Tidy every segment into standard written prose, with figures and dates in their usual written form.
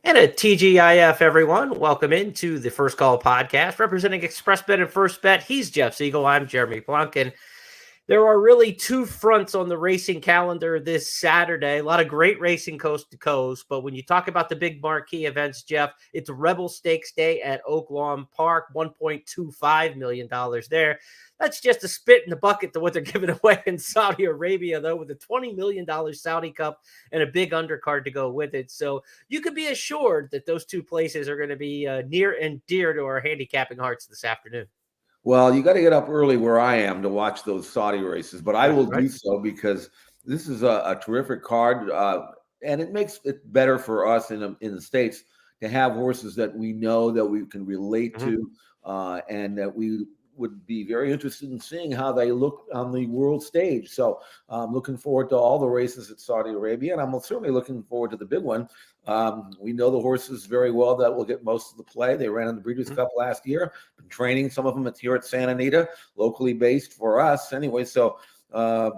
And a TGIF, everyone. Welcome into the First Call podcast representing Express Bet and First Bet. He's Jeff Siegel. I'm Jeremy Plonk. And there are really two fronts on the racing calendar this Saturday. A lot of great racing coast to coast. But when you talk about the big marquee events, Jeff, it's Rebel Stakes Day at Oaklawn Park, $1.25 million there. That's just a spit in the bucket to what they're giving away in Saudi Arabia, though, with a $20 million Saudi Cup and a big undercard to go with it. So you can be assured that those two places are going to be near and dear to our handicapping hearts this afternoon. Well, you got to get up early where I am to watch those Saudi races, but I That's will right. do so because this is a terrific card, and it makes it better for us in the States to have horses that we know that we can relate to, and that we would be very interested in seeing how they look on the world stage. So I'm looking forward to all the races at Saudi Arabia, and I'm certainly looking forward to the big one. We know the horses very well that will get most of the play. They ran in the Breeders' Cup last year. Been training some of them here at Santa Anita, locally based for us anyway. So I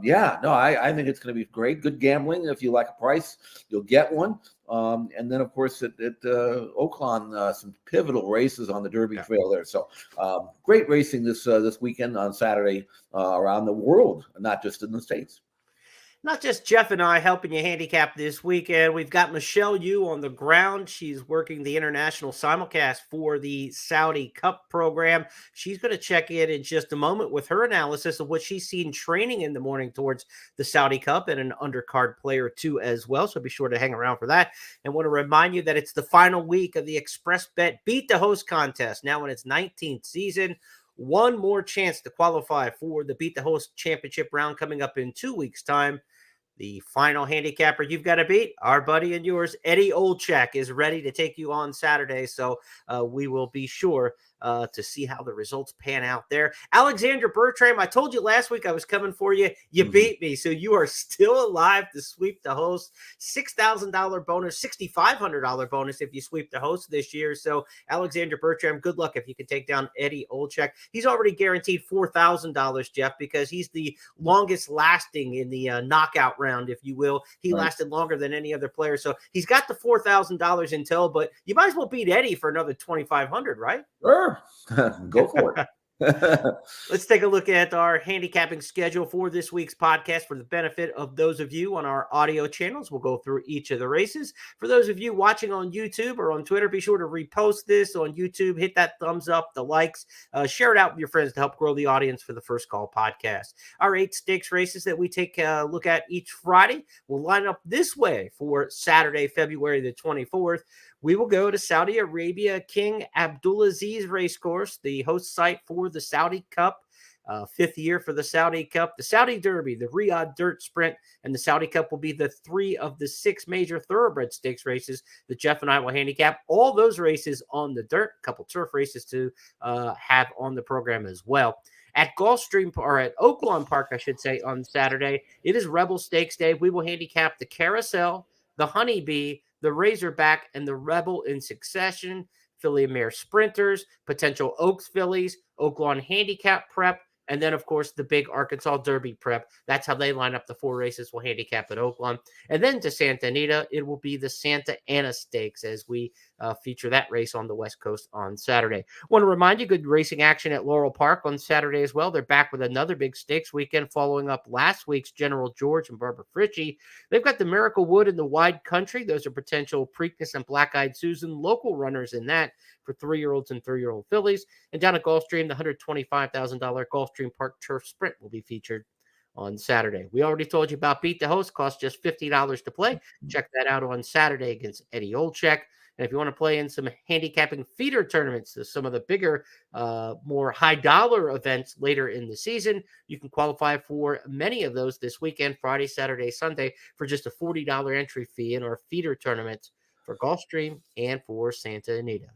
think it's going to be great. Good gambling. If you like a price, you'll get one. And then, of course, at Oaklawn, some pivotal races on the Derby Trail there. So great racing this weekend on Saturday around the world, not just in the States. Not just Jeff and I helping you handicap this weekend. We've got Michelle Yu on the ground. She's working the international simulcast for the Saudi Cup program. She's going to check in just a moment with her analysis of what she's seen training in the morning towards the Saudi Cup and an undercard player too as well. So be sure to hang around for that. And want to remind you that it's the final week of the Express Bet Beat the Host contest, now in its 19th season. One more chance to qualify for the Beat the Host championship round coming up in 2 weeks' time. The final handicapper you've got to beat, our buddy and yours, Eddie Olczyk, is ready to take you on Saturday. So we will be sure to see how the results pan out there. Alexander Bertram, I told you last week I was coming for you. You beat me. So you are still alive to sweep the host. $6,000 bonus, $6,500 bonus if you sweep the host this year. So Alexander Bertram, good luck if you can take down Eddie Olczyk. He's already guaranteed $4,000, Jeff, because he's the longest lasting in the knockout round, if you will. He lasted longer than any other player. So he's got the $4,000 in tow, but you might as well beat Eddie for another $2,500, right? Sure. Go for it. Let's take a look at our handicapping schedule for this week's podcast for the benefit of those of you on our audio channels. We'll go through each of the races. For those of you watching on YouTube or on Twitter, be sure to repost this on YouTube. Hit that thumbs up, the likes, share it out with your friends to help grow the audience for the First Call podcast. Our 8 stakes races that we take a look at each Friday will line up this way for Saturday, February the 24th. We will go to Saudi Arabia King Abdulaziz Racecourse, the host site for the Saudi Cup, 5th year for the Saudi Cup. The Saudi Derby, the Riyadh Dirt Sprint, and the Saudi Cup will be the 3 of the 6 major thoroughbred stakes races that Jeff and I will handicap. All those races on the dirt, a couple turf races to have on the program as well. At Gulfstream, or at Oaklawn Park, I should say, on Saturday, it is Rebel Stakes Day. We will handicap the Carousel, the Honeybee, the Razorback, and the Rebel in succession. Filly and Mare Sprinters, potential Oaks fillies, Oaklawn Handicap Prep, and then, of course, the big Arkansas Derby Prep. That's how they line up the 4 races we'll handicap at Oaklawn. And then to Santa Anita, it will be the Santa Ana Stakes as we feature that race on the West Coast on Saturday. Want to remind you, good racing action at Laurel Park on Saturday as well. They're back with another big stakes weekend following up last week's General George and Barbara Fritchie. They've got the Miracle Wood and the Wide Country. Those are potential Preakness and Black-Eyed Susan local runners in that for 3-year-olds and 3-year-old fillies. And down at Gulfstream, the $125,000 Gulfstream Park Turf Sprint will be featured on Saturday. We already told you about Beat the Host. Costs just $50 to play. Check that out on Saturday against Eddie Olczyk. And if you want to play in some handicapping feeder tournaments, some of the bigger, more high-dollar events later in the season, you can qualify for many of those this weekend, Friday, Saturday, Sunday, for just a $40 entry fee in our feeder tournaments for Gulfstream and for Santa Anita.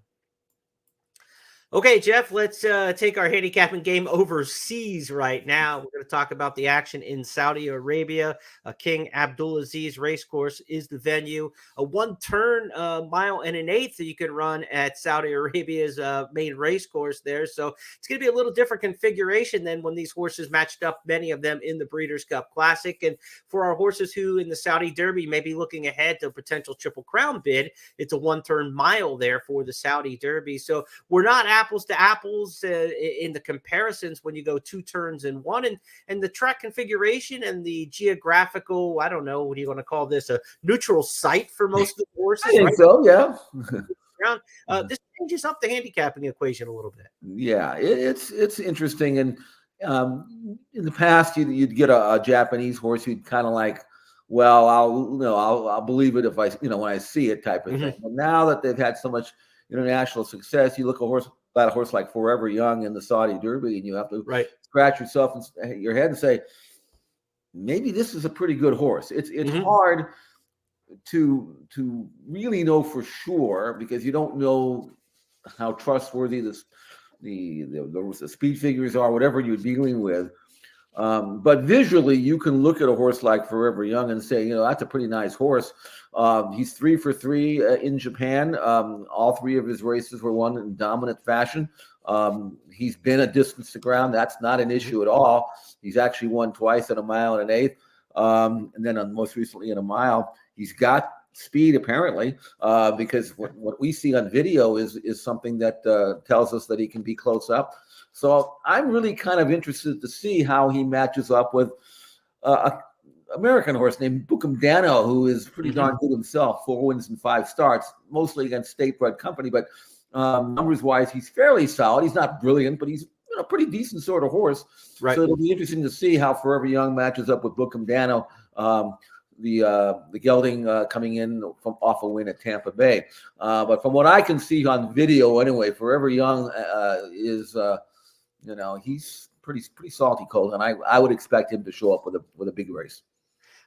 Okay, Jeff, let's take our handicapping game overseas right now. We're going to talk about the action in Saudi Arabia. King Abdulaziz Racecourse is the venue. A one-turn mile and an eighth that you can run at Saudi Arabia's main racecourse there. So it's going to be a little different configuration than when these horses matched up, many of them in the Breeders' Cup Classic. And for our horses who in the Saudi Derby may be looking ahead to a potential Triple Crown bid, it's a one-turn mile there for the Saudi Derby. So we're not apples to apples in the comparisons when you go two turns in one, and the track configuration and the geographical, I don't know, what do you want to call this, a neutral site for most of the horses? I think so, yeah. This changes up the handicapping equation a little bit. Yeah, it's interesting. And in the past, you'd get a Japanese horse, you'd kind of like, well, I'll believe it if I, when I see it, type of thing. But now that they've had so much international success, you look at a horse like Forever Young in the Saudi Derby, and you have to scratch yourself in your head and say, maybe this is a pretty good horse. It's hard to really know for sure, because you don't know how trustworthy the speed figures are, whatever you're dealing with. But visually, you can look at a horse like Forever Young and say, that's a pretty nice horse. He's 3 for 3 in Japan. All 3 of his races were won in dominant fashion. He's been a distance to ground. That's not an issue at all. He's actually won twice at a mile and an eighth. And then most recently in a mile. He's got speed, apparently, because what we see on video is something that tells us that he can be close up. So I'm really kind of interested to see how he matches up with an American horse named Bucum Dano, who is pretty darn good himself, 4 wins and 5 starts, mostly against state-bred company. But numbers-wise, he's fairly solid. He's not brilliant, but he's a pretty decent sort of horse. Right. So it'll be interesting to see how Forever Young matches up with Bucum Dano, the gelding coming in off a win at Tampa Bay. But from what I can see on video anyway, Forever Young is he's pretty salty cold, and I would expect him to show up with a big race.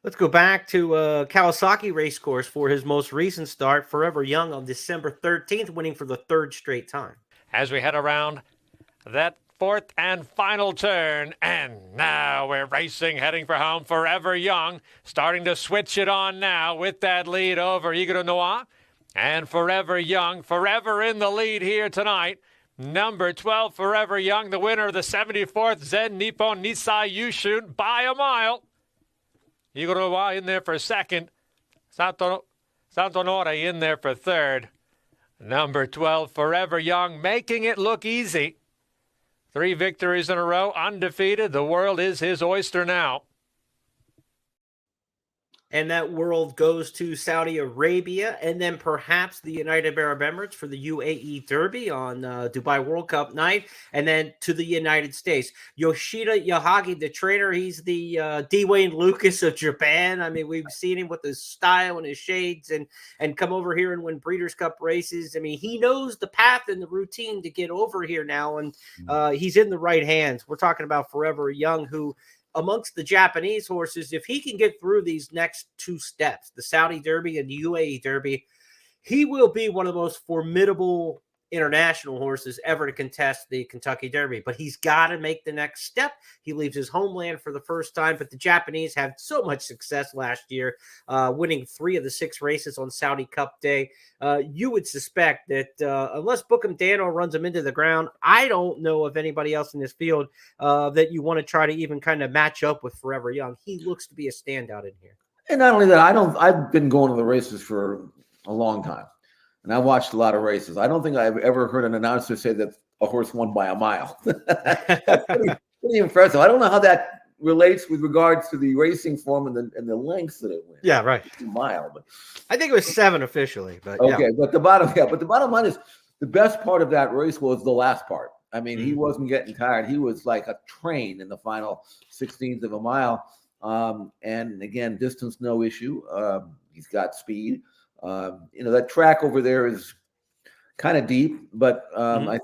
Let's go back to Kawasaki Racecourse for his most recent start. Forever Young on December 13th, winning for the 3rd straight time. As we head around that 4th and final turn, and now we're racing, heading for home. Forever Young starting to switch it on now with that lead over Eagle Noir. And Forever Young, forever in the lead here tonight. Number 12, Forever Young, the winner of the 74th Zen Nippon Nisai Yushun by a mile. Eagle Noir in there for 2nd. Santonore in there for 3rd. Number 12, Forever Young, making it look easy. 3 victories in a row, undefeated. The world is his oyster now. And that world goes to Saudi Arabia, and then perhaps the United Arab Emirates for the UAE Derby on Dubai World Cup night, and then to the United States. Yoshida Yahagi, the trainer, he's the D. Wayne Lucas of Japan. I mean, we've seen him with his style and his shades and come over here and win Breeders' Cup races. I mean, he knows the path and the routine to get over here now, and he's in the right hands. We're talking about Forever Young, who amongst the Japanese horses, if he can get through these next 2 steps, the Saudi Derby and the UAE Derby, he will be one of the most formidable international horses ever to contest the Kentucky Derby. But he's got to make the next step. He leaves his homeland for the first time, but the Japanese had so much success last year, winning 3 of the 6 races on Saudi Cup Day. You would suspect that unless Bucum Dano runs him into the ground, I don't know of anybody else in this field that you want to try to even kind of match up with Forever Young. He looks to be a standout in here. And not only that, I've been going to the races for a long time. And I watched a lot of races. I don't think I've ever heard an announcer say that a horse won by a mile. That's pretty impressive. I don't know how that relates with regards to the racing form and the lengths that it went. Yeah, right. A mile, but I think it was 7 officially. But okay, yeah. But the bottom line is the best part of that race was the last part. I mean, he wasn't getting tired. He was like a train in the final 16th of a mile. And again, distance no issue. He's got speed. That track over there is kind of deep, but I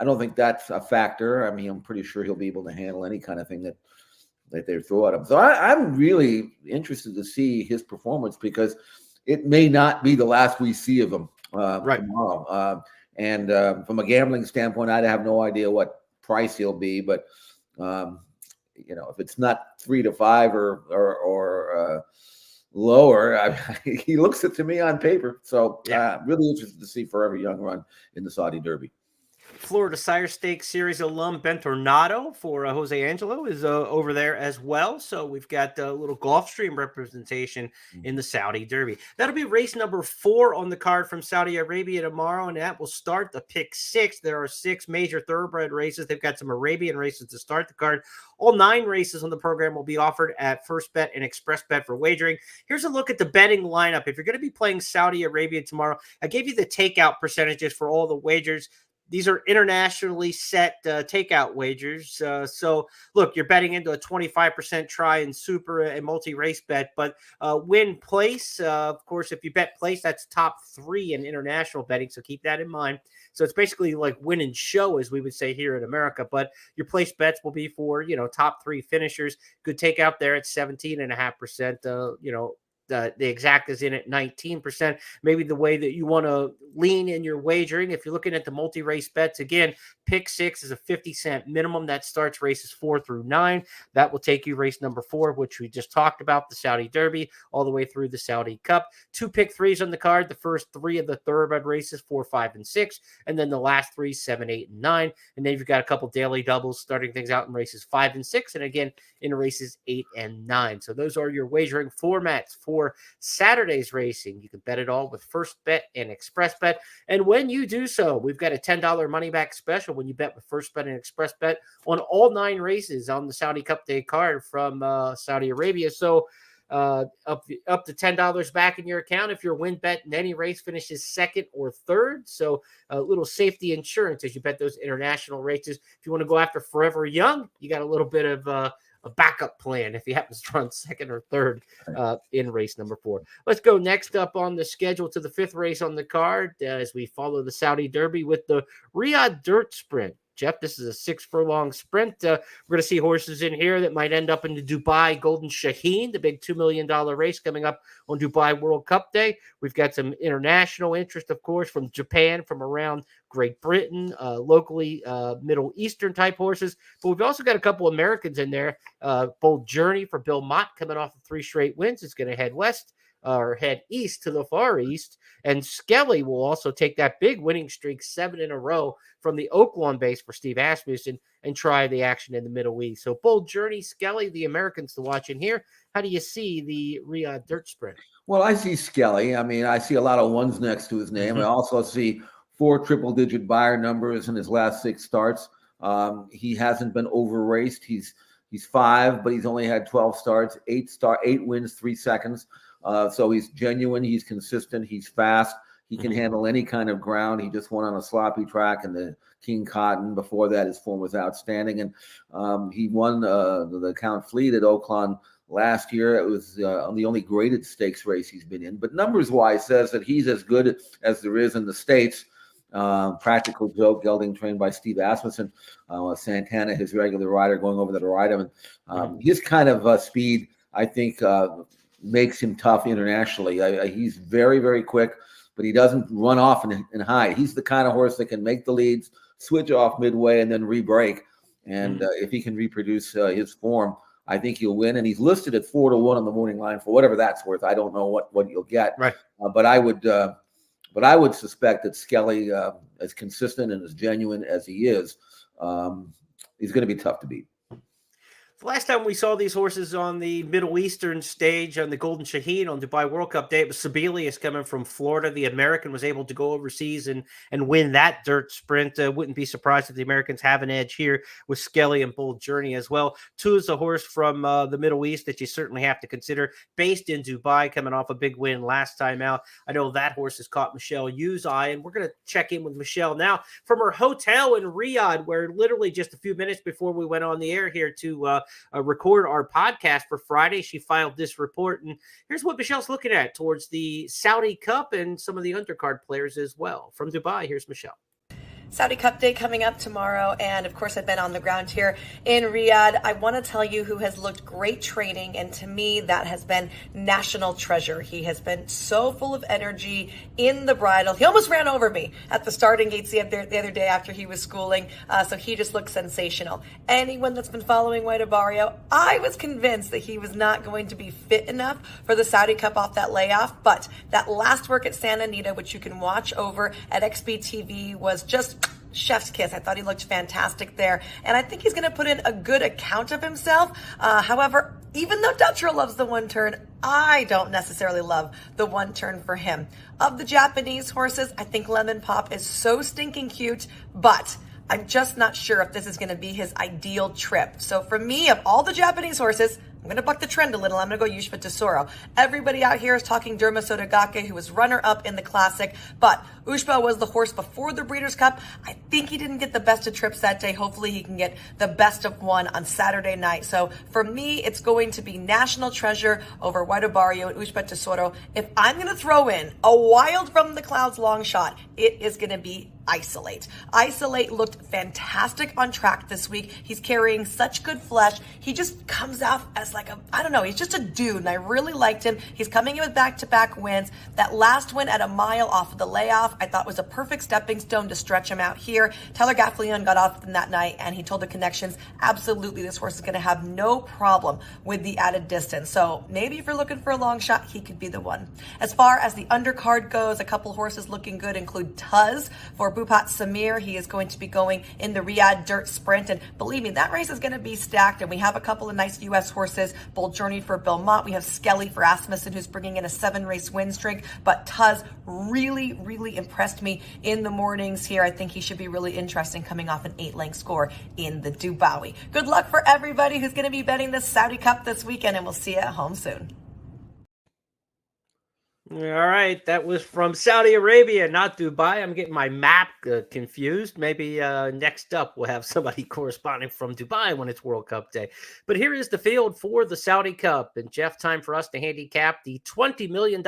don't think that's a factor. I mean, I'm pretty sure he'll be able to handle any kind of thing that they throw at him. So I'm really interested to see his performance, because it may not be the last we see of him tomorrow. And from a gambling standpoint, I have no idea what price he'll be, but if it's not 3 to 5 or lower, he looks it to me on paper. So really interested to see Forever Young run in the Saudi Derby. Florida Sire Stakes Series alum Ben Tornado for Jose Angelo is over there as well. So we've got a little Gulfstream representation in the Saudi Derby. That'll be race number 4 on the card from Saudi Arabia tomorrow, and that will start the pick 6. There are 6 major thoroughbred races. They've got some Arabian races to start the card. All 9 races on the program will be offered at First Bet and Express Bet for wagering. Here's a look at the betting lineup. If you're going to be playing Saudi Arabia tomorrow, I gave you the takeout percentages for all the wagers. These are internationally set takeout wagers. So, look, you're betting into a 25% try and super and multi-race bet, but win place, of course, if you bet place, that's top 3 in international betting, so keep that in mind. So it's basically like win and show, as we would say here in America, but your place bets will be for, top 3 finishers. Good takeout there at 17.5%, the exact is in at 19%. Maybe the way that you want to lean in your wagering, if you're looking at the multi-race bets, again, pick 6 is a 50-cent minimum. That starts races 4 through 9. That will take you race number 4, which we just talked about, the Saudi Derby, all the way through the Saudi Cup. 2 pick 3s on the card, the first 3 of the thoroughbred races, 4, 5, and 6, and then the last 3, 7, 8, and 9. And then you've got a couple daily doubles starting things out in races 5 and 6, and again in races 8 and 9. So those are your wagering formats for Saturday's racing. You can bet it all with First Bet and Express Bet. And when you do so, we've got a $10 money back special when you bet with First Bet and Express Bet on all 9 races on the Saudi Cup Day card from Saudi Arabia. So up to $10 back in your account if your win bet in any race finishes 2nd or 3rd. So a little safety insurance as you bet those international races. If you want to go after Forever Young, you got a little bit of a backup plan if he happens to run 2nd or 3rd in race number 4. Let's go next up on the schedule to the 5th race on the card as we follow the Saudi Derby with the Riyadh Dirt Sprint. Jeff, this is a 6-furlong sprint. We're going to see horses in here that might end up in the Dubai Golden Shaheen, the big $2 million race coming up on Dubai World Cup Day. We've got some international interest, of course, from Japan, from around Great Britain, locally Middle Eastern type horses. But we've also got a couple Americans in there. Bold Journey for Bill Mott coming off of 3 straight wins. It's going to head west. Or head east to the Far East. And Skelly will also take that big winning streak, 7 in a row from the Oaklawn base for Steve Asmussen and try the action in the Middle East. So Bold Journey, Skelly, the Americans to watch in here. How do you see the Riyadh Dirt Sprint? Well, I see Skelly. I mean, I see a lot of ones next to his name. I also see 4 triple-digit buyer numbers in his last 6 starts. He hasn't been over-raced. He's 5, but he's only had 12 starts, 8 wins, 3 seconds. So he's genuine, he's consistent, he's fast, he can handle any kind of ground. He just won on a sloppy track in the King Cotton. Before that, his form was outstanding. And he won the Count Fleet at Oaklawn last year. It was the only graded stakes race he's been in. But numbers-wise says that he's as good as there is in the States. Practical Joke, gelding trained by Steve Asmussen. Santana, his regular rider, going over there to ride him. And his kind of speed, I think, makes him tough internationally. He's very, very quick, but he doesn't run off and hide. He's the kind of horse that can make the leads, switch off midway, and then re-break. And if he can reproduce his form, I think he'll win. And he's listed at 4-1 on the morning line for whatever that's worth. I don't know what you'll get. Right. But I would suspect that Skelly, as consistent and as genuine as he is, he's going to be tough to beat. The last time we saw these horses on the Middle Eastern stage on the Golden Shaheen on Dubai World Cup Day, it was Sibelius coming from Florida. The American was able to go overseas and win that dirt sprint. Wouldn't be surprised if the Americans have an edge here with Skelly and Bold Journey as well. 2 is a horse from the Middle East that you certainly have to consider. Based in Dubai, coming off a big win last time out. I know that horse has caught Michelle Yu's eye, and we're going to check in with Michelle now from her hotel in Riyadh, where literally just a few minutes before we went on the air here to record our podcast for Friday, she filed this report. And here's what Michelle's looking at towards the Saudi Cup and some of the undercard players as well. From Dubai, here's Michelle. Saudi Cup Day coming up tomorrow, and of course I've been on the ground here in Riyadh. I want to tell you who has looked great training, and to me that has been National Treasure. He has been so full of energy in the bridle. He almost ran over me at the starting gates the other day after he was schooling, so he just looks sensational. Anyone that's been following White Abarrio, I was convinced that he was not going to be fit enough for the Saudi Cup off that layoff, but that last work at Santa Anita, which you can watch over at XBTV, was just chef's kiss. I thought he looked fantastic there, and I think he's going to put in a good account of himself. However, even though Dutro loves the one turn, I don't necessarily love the one turn for him. Of the Japanese horses, I think Lemon Pop is so stinking cute, but I'm just not sure if this is going to be his ideal trip. So for me, of all the Japanese horses, I'm going to buck the trend a little. I'm going to go Yushpa Tesoro. Everybody out here is talking Derma Sotogake, who was runner-up in the Classic, but Ushpa was the horse before the Breeders' Cup. I think he didn't get the best of trips that day. Hopefully he can get the best of one on Saturday night. So for me, it's going to be National Treasure over White Abarrio and Ushpa Tesoro. If I'm going to throw in a wild from the clouds long shot, it is going to be Isolate. Isolate looked fantastic on track this week. He's carrying such good flesh. He just comes out as like he's just a dude, and I really liked him. He's coming in with back-to-back wins. That last win at a mile off of the layoff, I thought was a perfect stepping stone to stretch him out here. Tyler Gaffalion got off them that night, and he told the connections, absolutely, this horse is going to have no problem with the added distance. So maybe if you're looking for a long shot, he could be the one. As far as the undercard goes, a couple horses looking good include Tuz for Bupat Samir. He is going to be going in the Riyadh Dirt Sprint, and believe me, that race is going to be stacked, and we have a couple of nice U.S. horses. Bold Journey for Belmont. We have Skelly for Asmussen, who's bringing in a 7-race win streak, but Tuz really, really impressed me in the mornings here. I think he should be really interesting coming off an 8-length score in the Dubawi. Good luck for everybody who's going to be betting the Saudi Cup this weekend, and we'll see you at home soon. All right, that was from Saudi Arabia, not Dubai. I'm getting my map confused. Maybe next up we'll have somebody corresponding from Dubai when it's World Cup Day. But here is the field for the Saudi Cup. And Jeff, time for us to handicap the $20 million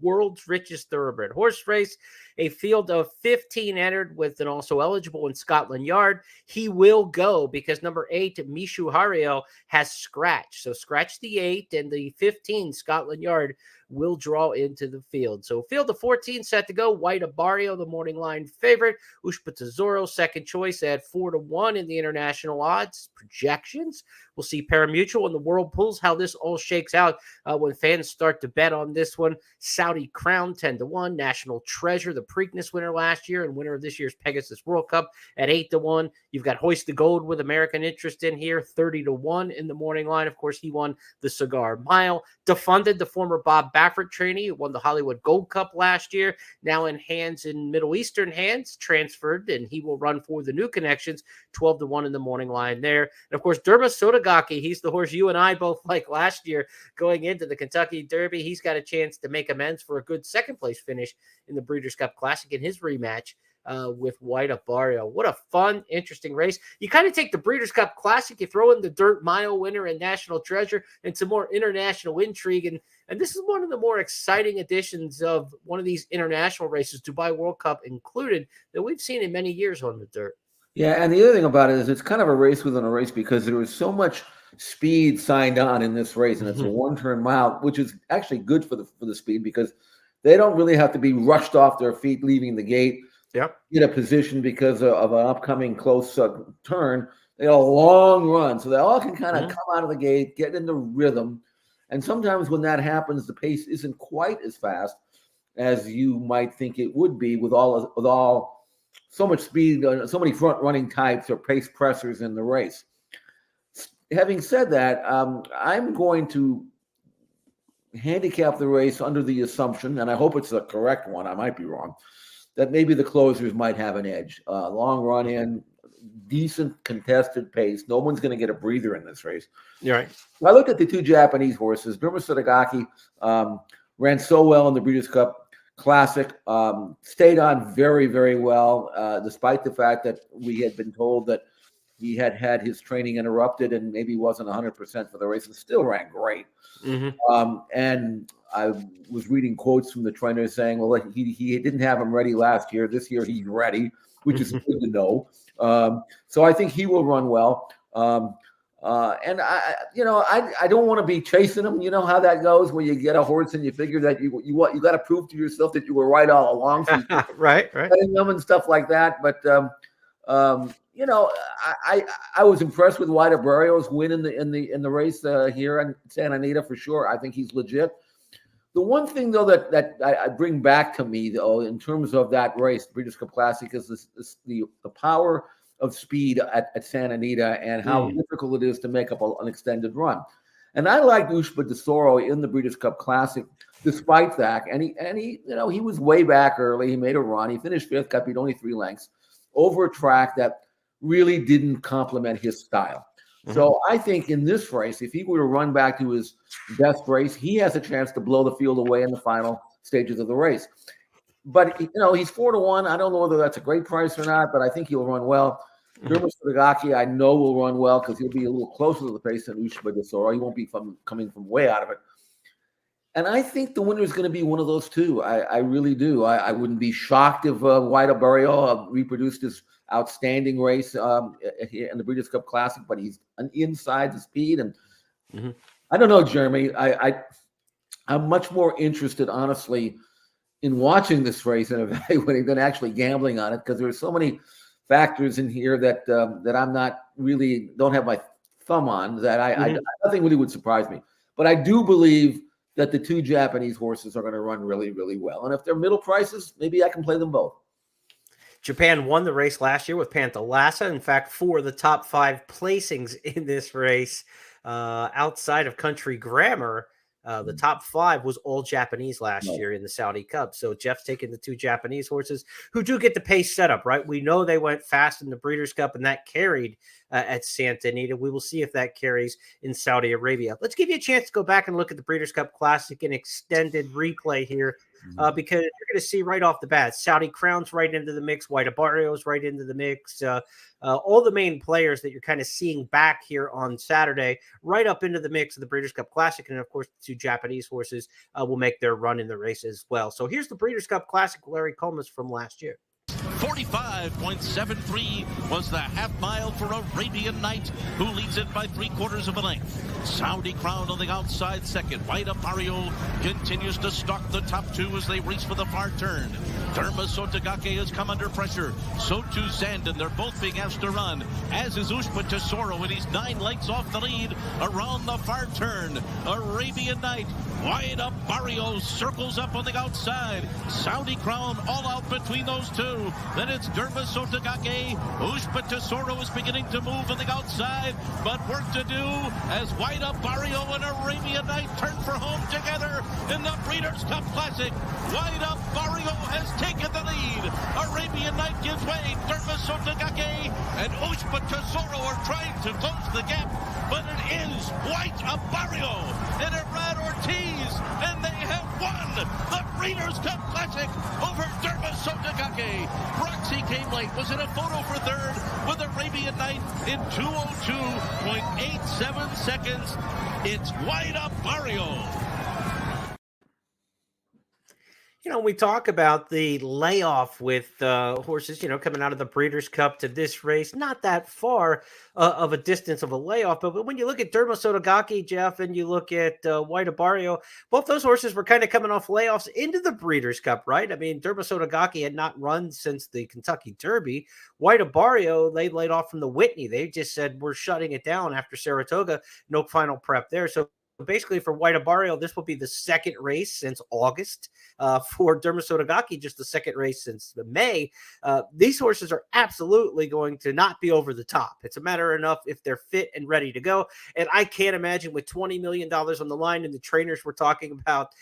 World's Richest Thoroughbred Horse Race. A field of 15 entered with an also eligible in Scotland Yard. He will go because number 8, Mishu Hariel, has scratched. So scratch the 8 and the 15 Scotland Yard will draw into the field. So field of 14 set to go. White Abarrio, the morning line favorite. Ushpa Tesoro, second choice at 4-1 in the international odds projections. We'll see Parimutuel and the World Pools, how this all shakes out when fans start to bet on this one. Saudi Crown, 10-1. National Treasure, the Preakness winner last year and winner of this year's Pegasus World Cup, at 8-1. You've got Hoist the Gold with American interest in here, 30-1 in the morning line. Of course, he won the Cigar Mile. Defunded, the former Bob Baffert trainee, who won the Hollywood Gold Cup last year, now in Middle Eastern hands, transferred, and he will run for the new connections, 12-1 in the morning line there. And of course, Derma Sotogake, he's the horse you and I both liked last year going into the Kentucky Derby. He's got a chance to make amends for a good second place finish in the Breeders' Cup Classic in his rematch with White Abarrio. What a fun, interesting race. You kind of take the Breeders' Cup Classic, you throw in the Dirt Mile winner and National Treasure and some more international intrigue. And this is one of the more exciting editions of one of these international races, Dubai World Cup included, that we've seen in many years on the dirt. Yeah, and the other thing about it is it's kind of a race within a race because there was so much speed signed on in this race, and it's a one-turn mile, which is actually good for the speed because they don't really have to be rushed off their feet leaving the gate. Yep. Get a position because of an upcoming close turn. They got a long run, so they all can kind of come out of the gate, get into rhythm. And sometimes when that happens, the pace isn't quite as fast as you might think it would be with all so much speed, so many front running types or pace pressers in the race. Having said that, I'm going to handicap the race under the assumption, and I hope it's the correct one, I might be wrong, that maybe the closers might have an edge. Long run in, decent contested pace. No one's going to get a breather in this race. You're right. I looked at the two Japanese horses. Derma Sotogake ran so well in the Breeders' Cup Classic, stayed on very, very well, despite the fact that we had been told that he had had his training interrupted and maybe wasn't 100% for the race, and still ran great. And I was reading quotes from the trainer saying, well, he didn't have him ready last year. This year he's ready. which is good to know. So I think he will run well. And I don't want to be chasing him. You know how that goes when you get a horse and you figure that you got to prove to yourself that you were right all along. So right. Them and stuff like that. But I was impressed with White Barrio's win in the race here in Santa Anita for sure. I think he's legit. The one thing though that I bring back to me though in terms of that race, the Breeders' Cup Classic, is the power of speed at Santa Anita and how difficult it is to make up an extended run. And I liked Ushba Tesoro in the Breeders' Cup Classic, despite that. And he was way back early. He made a run. He finished fifth, got beat only 3 lengths over a track that really didn't complement his style. So I think in this race, if he were to run back to his best race, he has a chance to blow the field away in the final stages of the race. But he's 4-1. I don't know whether that's a great price or not, but I think he'll run well. Dermot Sotogake, I know will run well because he'll be a little closer to the pace than Ushba Tesoro. He won't be coming from way out of it. And I think the winner is going to be one of those two. I really do. I wouldn't be shocked if White Barrio reproduced his outstanding race in the Breeders' Cup Classic, but he's inside the speed. And I don't know, Jeremy. I'm much more interested, honestly, in watching this race and evaluating than actually gambling on it because there are so many factors in here that I'm not really don't have my thumb on that nothing really would surprise me. But I do believe that the 2 Japanese horses are going to run really, really well. And if they're middle prices, maybe I can play them both. Japan won the race last year with Panthalassa. In fact, 4 of the top 5 placings in this race outside of Country Grammar, the top 5 was all Japanese last year in the Saudi Cup. So Jeff's taking the 2 Japanese horses who do get the pace set up, right? We know they went fast in the Breeders' Cup and that carried at Santa Anita. We will see if that carries in Saudi Arabia. Let's give you a chance to go back and look at the Breeders' Cup Classic in extended replay here because you're going to see right off the bat, Saudi Crown's right into the mix, White Barrio's right into the mix, all the main players that you're kind of seeing back here on Saturday, right up into the mix of the Breeders' Cup Classic. And of course, the 2 Japanese horses will make their run in the race as well. So here's the Breeders' Cup Classic, Larry Comas from last year. 45.73 was the half mile for Arabian Night, who leads it by 3/4 of a length. Saudi Crown on the outside second. White Barrio continues to stalk the top 2 as they race for the far turn. Derma Sotogake has come under pressure. So too Zandon. They're both being asked to run, as is Ushba Tesoro, and he's 9 lengths off the lead around the far turn. Arabian Night. White Barrio circles up on the outside. Saudi Crown all out between those 2. Then it's Derma Sotogake. Ushba Tesoro is beginning to move on the outside, but work to do as White Barrio and Arabian Night turn for home together in the Breeders' Cup Classic. White Barrio has taken the lead. Arabian Night gives way. Derma Sotogake and Ushba Tesoro are trying to close the gap, but it is White Barrio and Brad Ortiz, and they have won the Breeders' Cup Classic over Derma Sotogake. Roxy came late, was in a photo for third with Arabian Night in 2:02.87 seconds. It's White Barrio. We talk about the layoff with horses, coming out of the Breeders' Cup to this race, not that far of a distance of a layoff. But when you look at Derma Sotogake, Jeff, and you look at White Barrio, both those horses were kind of coming off layoffs into the Breeders' Cup, right? I mean, Derma Sotogake had not run since the Kentucky Derby. White Barrio, they laid off from the Whitney. They just said, we're shutting it down after Saratoga. No final prep there. So basically for White Barrio, this will be the second race since August. For Derma Sotogake, just the second race since May. These horses are absolutely going to not be over the top. It's a matter enough if they're fit and ready to go. And I can't imagine with $20 million on the line and the trainers we're talking about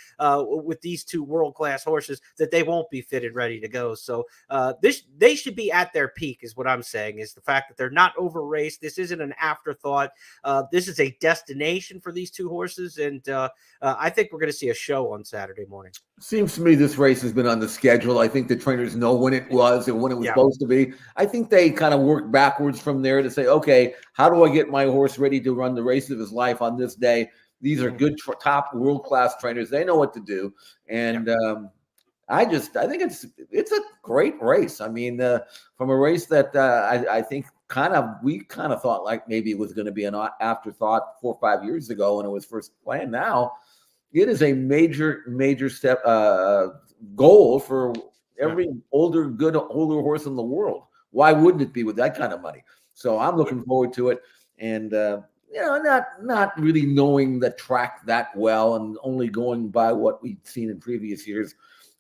with these 2 world-class horses that they won't be fit and ready to go. So they should be at their peak is what I'm saying, is the fact that they're not over-raced. This isn't an afterthought. This is a destination for these 2 horses. And I think we're going to see a show on Saturday morning. Seems to me this race has been on the schedule. I think the trainers know when it was and when it was supposed to be. I think they kind of work backwards from there to say, okay, how do I get my horse ready to run the race of his life on this day? These are good top world-class trainers. They know what to do. And I think it's a great race. I mean, from a race that I think we kind of thought like maybe it was going to be an afterthought 4 or 5 years ago when it was first planned. Now it is a major step goal for every older horse in the world. Why wouldn't it be with that kind of money? So I'm looking forward to it, and not really knowing the track that well and only going by what we've seen in previous years.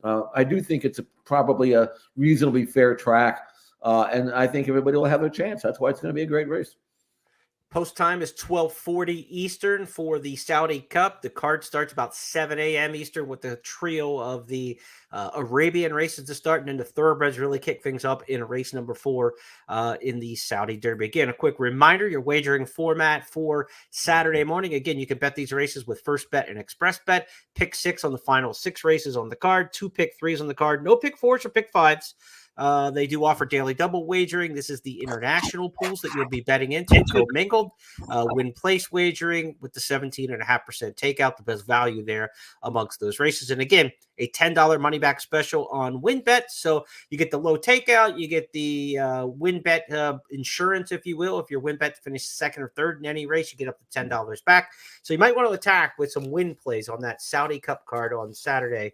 I do think it's probably a reasonably fair track, and I think everybody will have a chance. That's why it's going to be a great race. Post time is 12:40 Eastern for the Saudi Cup. The card starts about 7 a.m. Eastern with the trio of the Arabian races to start, and then the thoroughbreds really kick things up in race number 4 in the Saudi Derby. Again, a quick reminder, your wagering format for Saturday morning. Again, you can bet these races with first bet and express bet. Pick 6 on the final 6 races on the card, 2 pick 3s on the card, no pick 4s or pick 5s. They do offer daily double wagering. This is the international pools that you'll be betting into, commingled. Win place wagering with the 17.5% takeout, the best value there amongst those races. And again, a $10 money back special on win bet. So you get the low takeout, you get the win bet insurance, if you will. If your win bet finishes second or third in any race, you get up to $10 back. So you might want to attack with some win plays on that Saudi Cup card on Saturday.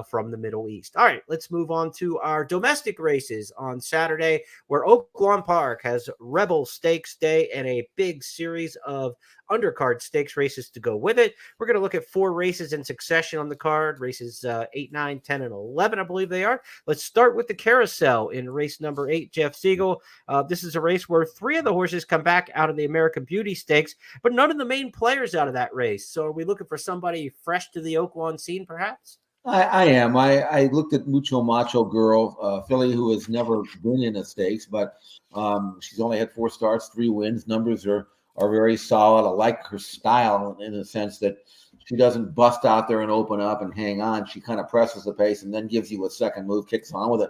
From the Middle East. All right, let's move on to our domestic races on Saturday, where Oaklawn Park has Rebel Stakes Day and a big series of undercard stakes races to go with it. We're going to look at 4 races in succession on the card, races 8, 9, 10, and 11, I believe they are. Let's start with the carousel in race number 8, Jeff Siegel. This is a race where 3 of the horses come back out of the American Beauty Stakes, but none of the main players out of that race. So are we looking for somebody fresh to the Oaklawn scene, perhaps? I am. I looked at Mucho Macho Girl, filly who has never been in a stakes, but she's only had 4 starts, 3 wins. Numbers are very solid. I like her style in the sense that she doesn't bust out there and open up and hang on. She kind of presses the pace and then gives you a second move, kicks on with it.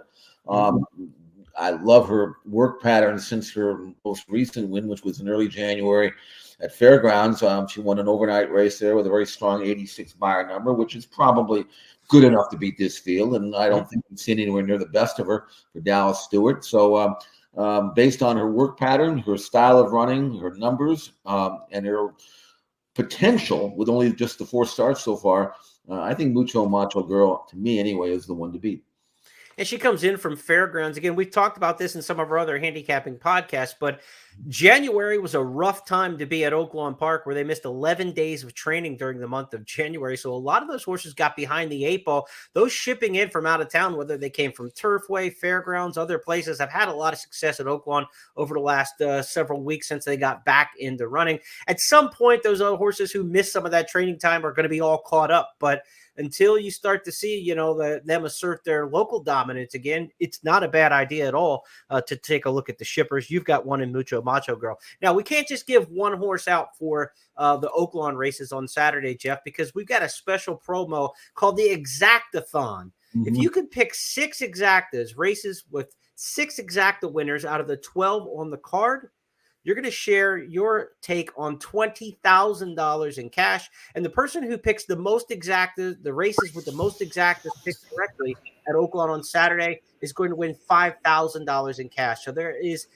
I love her work pattern since her most recent win, which was in early January at Fairgrounds. She won an overnight race there with a very strong 86 buyer number, which is probably good enough to beat this field. And I don't think we've seen anywhere near the best of her for Dallas Stewart. So based on her work pattern, her style of running, her numbers, and her potential with only just the 4 starts so far, I think Mucho Macho Girl, to me anyway, is the one to beat. And she comes in from Fairgrounds. Again, we've talked about this in some of our other handicapping podcasts, but January was a rough time to be at Oaklawn Park, where they missed 11 days of training during the month of January. So a lot of those horses got behind the 8 ball. Those shipping in from out of town, whether they came from Turfway, Fairgrounds, other places, have had a lot of success at Oaklawn over the last several weeks since they got back into running. At some point, those other horses who missed some of that training time are going to be all caught up. But until you start to see, them assert their local dominance again, it's not a bad idea at all to take a look at the shippers. You've got one in Mucho Macho Girl. Now, we can't just give one horse out for the Oaklawn races on Saturday, Jeff, because we've got a special promo called the Exactathon. If you could pick 6 exactas, races with 6 exacta winners out of the 12 on the card, you're going to share your take on $20,000 in cash. And the person who picks the most exactas, the races with the most exactas picked correctly at Oaklawn on Saturday, is going to win $5,000 in cash. So there is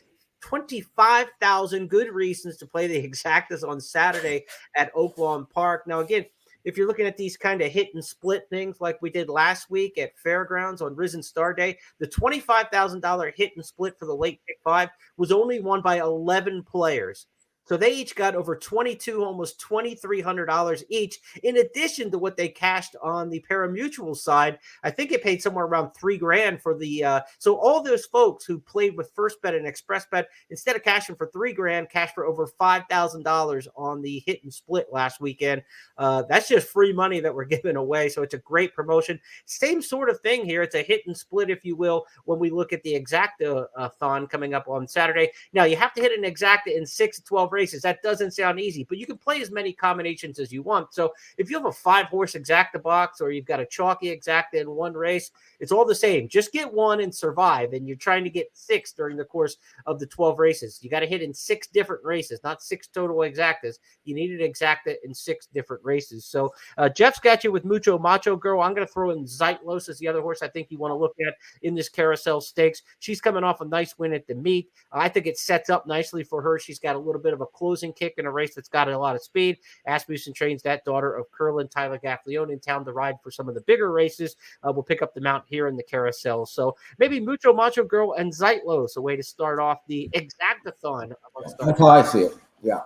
25,000 good reasons to play the exactas on Saturday at Oaklawn Park. Now, again, if you're looking at these kind of hit and split things like we did last week at Fairgrounds on Risen Star Day, the $25,000 hit and split for the late pick 5 was only won by 11 players. So they each got over $2,200, almost $2,300 each, in addition to what they cashed on the pari-mutuel side. I think it paid somewhere around $3,000 for the. So all those folks who played with first bet and express bet, instead of cashing for $3,000, cashed for over $5,000 on the hit and split last weekend. That's just free money that we're giving away. So it's a great promotion. Same sort of thing here. It's a hit and split, if you will, when we look at the Exacta-thon coming up on Saturday. Now, you have to hit an Exacta in 6 to 12 races races. That doesn't sound easy, but you can play as many combinations as you want. So if you have a 5-horse exacta box, or you've got a chalky exacta in one race, it's all the same. Just get one and survive. And you're trying to get 6 during the course of the 12 races. You got to hit in 6 different races, not 6 total exactas. You need an exacta in 6 different races. So Jeff's got you with Mucho Macho Girl. I'm going to throw in Zeitlos as the other horse I think you want to look at in this Carousel Stakes. She's coming off a nice win at the meet. I think it sets up nicely for her. She's got a little bit of a closing kick in a race that's got a lot of speed. Asmussen trains that daughter of Curlin, Tyler Gaffleone, in town to ride for some of the bigger races. We'll pick up the mount here in the Carousel. So maybe Mucho Macho Girl and Zeitlos, a way to start off the exactathon. That's how I see it. Yeah.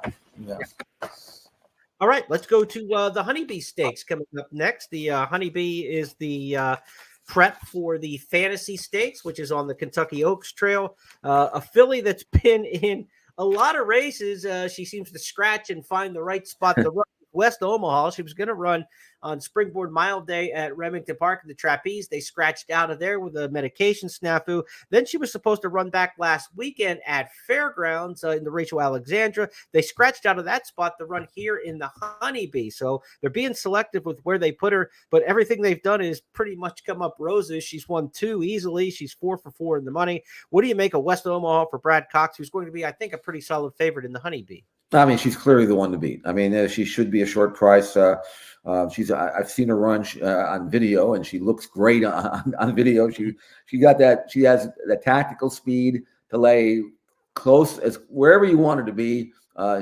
All right, let's go to the Honeybee Stakes coming up next. The Honeybee is the prep for the Fantasy Stakes, which is on the Kentucky Oaks Trail. A filly that's been in a lot of races. She seems to scratch and find the right spot to run. West Omaha. She was going to run on Springboard Mile Day at Remington Park in the Trapeze. They scratched out of there with a medication snafu. Then she was supposed to run back last weekend at Fairgrounds in the Rachel Alexandra. They scratched out of that spot to run here in the Honeybee. So they're being selective with where they put her, but everything they've done is pretty much come up roses. She's won 2 easily. She's 4 for 4 in the money. What do you make of West Omaha for Brad Cox, who's going to be, I think, a pretty solid favorite in the Honeybee? I mean, she's clearly the one to beat. I mean, she should be a short price. I've seen her run on video, and she looks great on video. She got that. She has the tactical speed to lay close as wherever you want her to be.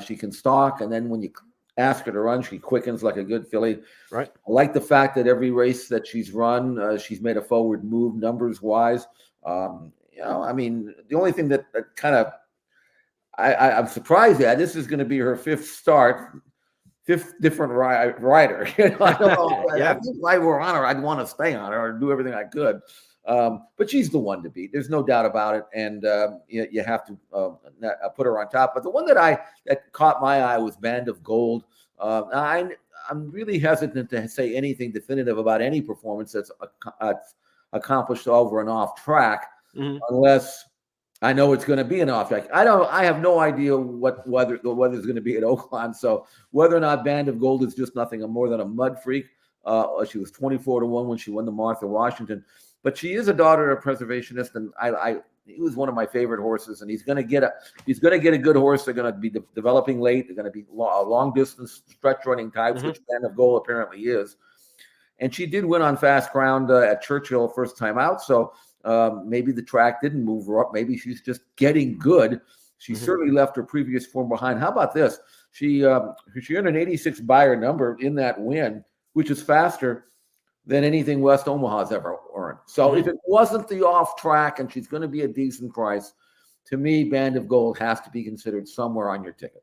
She can stalk, and then when you ask her to run, she quickens like a good filly. Right. I like the fact that every race that she's run, she's made a forward move numbers wise. I mean, the only thing that kind of I'm surprised at, this is going to be her 5th different rider. I don't know. Yeah. If I were on her, I'd want to stay on her or do everything I could. But she's the one to beat. There's no doubt about it. And you have to put her on top. But the one that caught my eye was Band of Gold. I'm really hesitant to say anything definitive about any performance that's accomplished over and off track, unless I know it's going to be an off track. I have no idea what weather the weather's going to be at Oaklawn. So whether or not Band of Gold is just nothing more than a mud freak. She was 24 to 1 when she won the Martha Washington, but she is a daughter of a preservationist, and he was one of my favorite horses, and he's going to get a good horse. They're going to be developing late. They're going to be long distance stretch running types, which Band of Gold apparently is. And she did win on fast ground at Churchill first time out. So maybe the track didn't move her up. Maybe she's just getting good. She certainly left her previous form behind. How about this? She earned an 86 buyer number in that win, which is faster than anything West Omaha's ever earned. So if it wasn't the off track and she's going to be a decent price, to me, Band of Gold has to be considered somewhere on your ticket.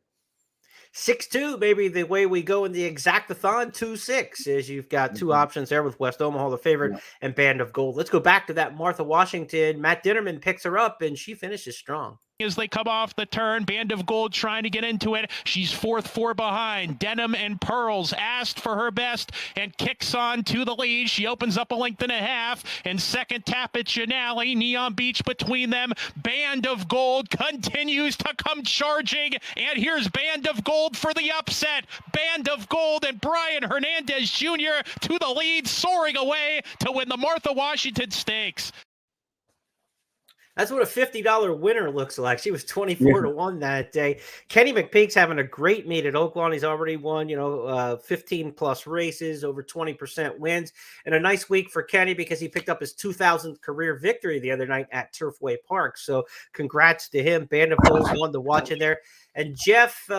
6-2, maybe the way we go in the exactathon. 2-6 is you've got 2 options there with West Omaha, the favorite, and Band of Gold. Let's go back to that Martha Washington. Matt Dinnerman picks her up, and she finishes strong. As they come off the turn, Band of Gold trying to get into it. She's 4th, 4 behind. Denim and Pearls asked for her best and kicks on to the lead. She opens up a length and a half. And second tap at Janali. Neon Beach between them. Band of Gold continues to come charging. And here's Band of Gold for the upset. Band of Gold and Brian Hernandez Jr. to the lead, soaring away to win the Martha Washington Stakes. That's what a $50 winner looks like. She was 24 to 1 that day. Kenny McPeak's having a great meet at Oaklawn. He's already won, 15 plus races, over 20% wins, and a nice week for Kenny because he picked up his 2000th career victory the other night at Turfway Park. So congrats to him. Band of Gold won to watch in there. And Jeff,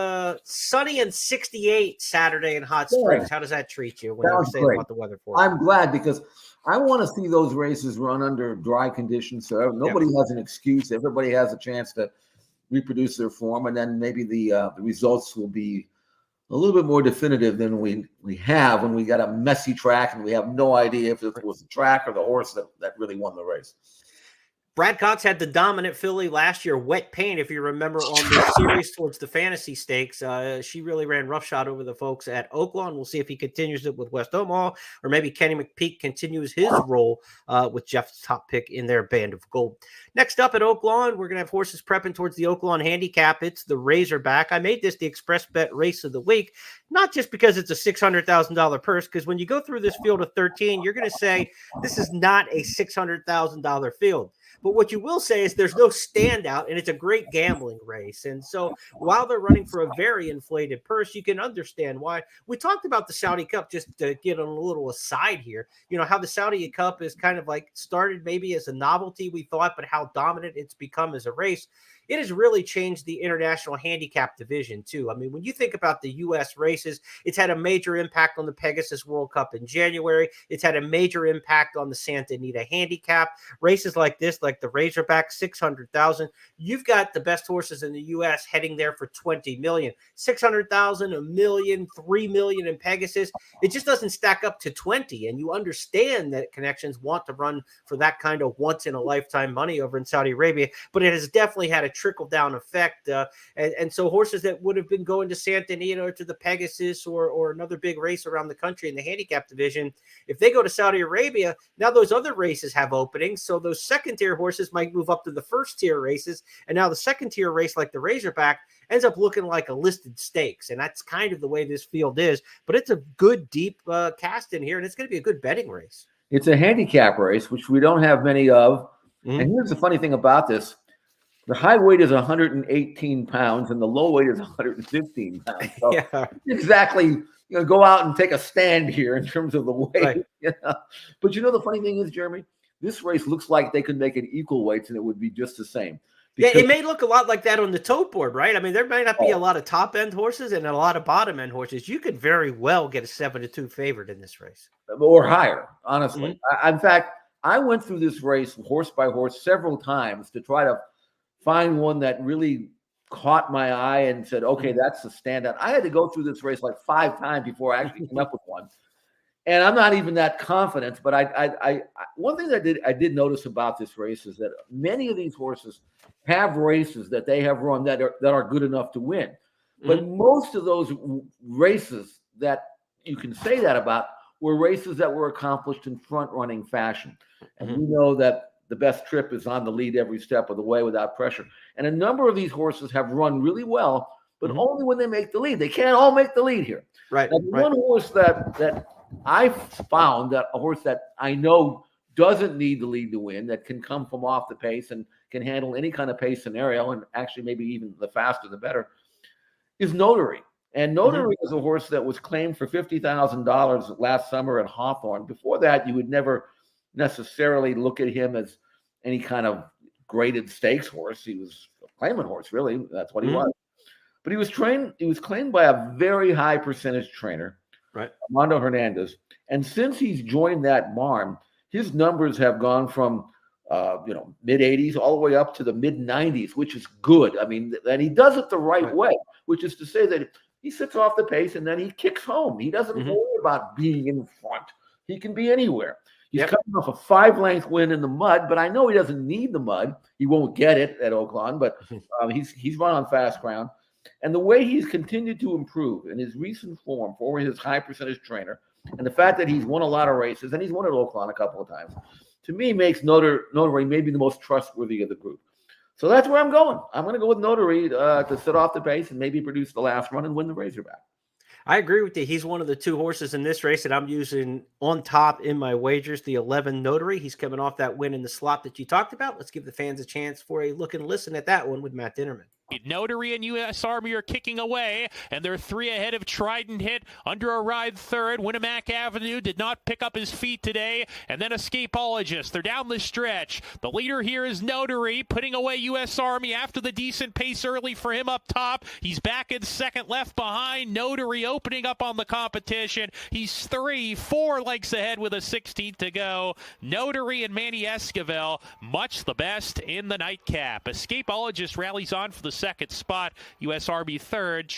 sunny and 68 Saturday in Hot Springs. How does that treat you when you're saying about the weather for you? I'm glad because I want to see those races run under dry conditions, so nobody has an excuse. Everybody has a chance to reproduce their form, and then maybe the results will be a little bit more definitive than we have when we got a messy track and we have no idea if it was the track or the horse that really won the race. Brad Cox had the dominant filly last year, Wet Paint, if you remember, on the series towards the fantasy stakes. She really ran roughshod over the folks at Oaklawn. We'll see if he continues it with West Omaha, or maybe Kenny McPeak continues his role with Jeff's top pick in their Band of Gold. Next up at Oaklawn, we're going to have horses prepping towards the Oaklawn Handicap. It's the Razorback. I made this the Express Bet Race of the Week, not just because it's a $600,000 purse, because when you go through this field of 13, you're going to say this is not a $600,000 field. But what you will say is there's no standout, and it's a great gambling race. And so while they're running for a very inflated purse, you can understand why. We talked about the Saudi Cup, just to get on a little aside here, how the Saudi Cup is kind of like started maybe as a novelty, we thought, but how dominant it's become as a race. It has really changed the international handicap division too. I mean, when you think about the U.S. races, it's had a major impact on the Pegasus World Cup in January. It's had a major impact on the Santa Anita handicap. Races like this, like the Razorback, 600,000. You've got the best horses in the U.S. heading there for 20 million. 600,000, a million, 3 million in Pegasus. It just doesn't stack up to 20. And you understand that connections want to run for that kind of once in a lifetime money over in Saudi Arabia, but it has definitely had a trickle-down effect. And so horses that would have been going to Santa Anita or to the Pegasus or another big race around the country in the handicap division, if they go to Saudi Arabia, now those other races have openings. So those second-tier horses might move up to the first-tier races. And now the second-tier race, like the Razorback, ends up looking like a listed stakes. And that's kind of the way this field is. But it's a good, deep cast in here, and it's going to be a good betting race. It's a handicap race, which we don't have many of. Mm-hmm. And here's the funny thing about this. The high weight is 118 pounds and the low weight is 115 pounds. So yeah. Exactly, go out and take a stand here in terms of the weight. Right. But the funny thing is, Jeremy, this race looks like they could make it equal weights and it would be just the same. Yeah, it may look a lot like that on the tote board, right? I mean, there may not be a lot of top-end horses and a lot of bottom-end horses. You could very well get a 7-2 favorite in this race. Or higher, honestly. Mm-hmm. In fact, I went through this race horse by horse several times to try to find one that really caught my eye and said, okay, that's the standout. I had to go through this race like 5 times before I actually came up with one. And I'm not even that confident, but I one thing that I did notice about this race is that many of these horses have races that they have run that are good enough to win. But most of those races that you can say that about were races that were accomplished in front-running fashion. And we know that the best trip is on the lead every step of the way without pressure. And a number of these horses have run really well, but only when they make the lead. They can't all make the lead here. Right. Now, one horse that I found, that a horse that I know doesn't need the lead to win, that can come from off the pace and can handle any kind of pace scenario, and actually maybe even the faster the better, is Notary. And Notary is a horse that was claimed for $50,000 last summer at Hawthorne. Before that, you would never necessarily look at him as any kind of graded stakes horse. He was a claimant horse, really. That's what he was. But he was claimed by a very high percentage trainer, right, Armando Hernandez. And since he's joined that barn, his numbers have gone from mid 80s all the way up to the mid 90s, which is good. I mean, and he does it the right way, which is to say that he sits off the pace and then he kicks home. He doesn't worry about being in front. He can be anywhere. He's coming off a 5-length win in the mud, but I know he doesn't need the mud. He won't get it at Oaklawn, but he's run on fast ground. And the way he's continued to improve in his recent form for his high percentage trainer, and the fact that he's won a lot of races, and he's won at Oaklawn a couple of times, to me makes Notary maybe the most trustworthy of the group. So that's where I'm going. I'm going to go with Notary to sit off the pace and maybe produce the last run and win the Razorback. I agree with you. He's one of the 2 horses in this race that I'm using on top in my wagers, the 11 Notary. He's coming off that win in the slot that you talked about. Let's give the fans a chance for a look and listen at that one with Matt Dinnerman. Notary and U.S. Army are kicking away, and they're 3 ahead of Trident Hit. Under a ride third. Winamac Avenue did not pick up his feet today. And then Escapologist. They're down the stretch. The leader here is Notary, putting away U.S. Army after the decent pace early for him up top. He's back in second, left behind. Notary opening up on the competition. He's 3-4 lengths ahead with a 16th to go. Notary and Manny Esquivel, much the best in the nightcap. Escapologist rallies on for the second spot. U.S. Army third.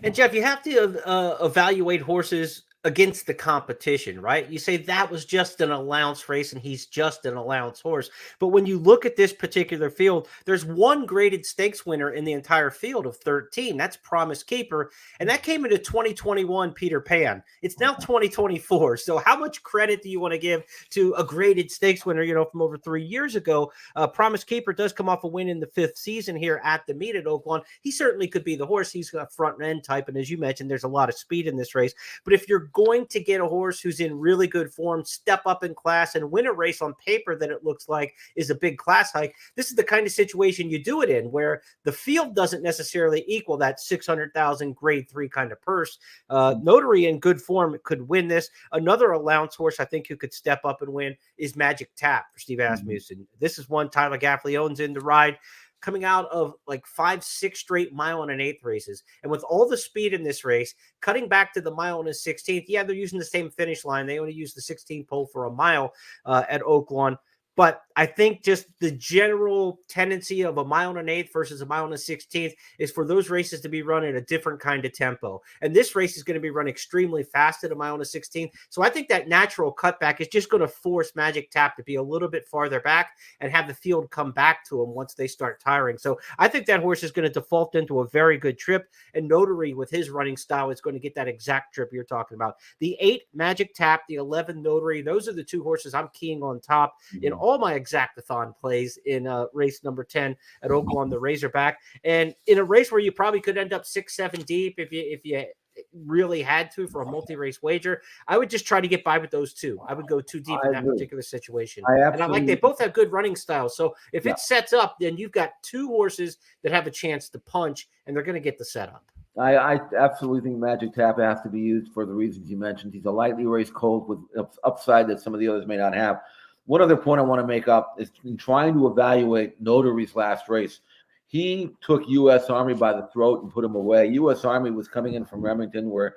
And Jeff, you have to evaluate horses against the competition, right? You say that was just an allowance race and he's just an allowance horse. But when you look at this particular field, there's one graded stakes winner in the entire field of 13. That's Promise Keeper. And that came into 2021 Peter Pan. It's now 2024. So how much credit do you want to give to a graded stakes winner, from over 3 years ago? Promise Keeper does come off a win in the 5th season here at the meet at Oaklawn. He certainly could be the horse. He's a front end type. And as you mentioned, there's a lot of speed in this race. But if you're going to get a horse who's in really good form, step up in class, and win a race on paper that it looks like is a big class hike, this is the kind of situation you do it in, where the field doesn't necessarily equal that 600,000 grade 3 kind of purse. Notary in good form could win this. Another allowance horse I think who could step up and win is Magic Tap for Steve Asmussen. This is one Tyler Gaffley owns in the ride, coming out of like 5-6 straight mile and an eighth races. And with all the speed in this race, cutting back to the mile and a 16th, yeah, they're using the same finish line. They only use the 16th pole for a mile at Oaklawn. But I think just the general tendency of a mile and an eighth versus a mile and a 16th is for those races to be run at a different kind of tempo. And this race is going to be run extremely fast at a mile and a 16th. So I think that natural cutback is just going to force Magic Tap to be a little bit farther back and have the field come back to him once they start tiring. So I think that horse is going to default into a very good trip. And Notary, with his running style, is going to get that exact trip you're talking about. The 8 Magic Tap, the 11 Notary, those are the two horses I'm keying on top in all my exactathon plays in race number 10 at Oaklawn, the Razorback. And in a race where you probably could end up 6-7 deep if you really had to for a multi-race wager, I would just try to get by with those two. I would go too deep in that particular situation. And I like they both have good running styles. So if it sets up, then you've got two horses that have a chance to punch, and they're going to get the setup. I absolutely think Magic Tap has to be used for the reasons you mentioned. He's a lightly raced colt with upside that some of the others may not have. One other point I want to make up is in trying to evaluate Notary's last race. He took U.S. Army by the throat and put him away. U.S. Army was coming in from Remington, where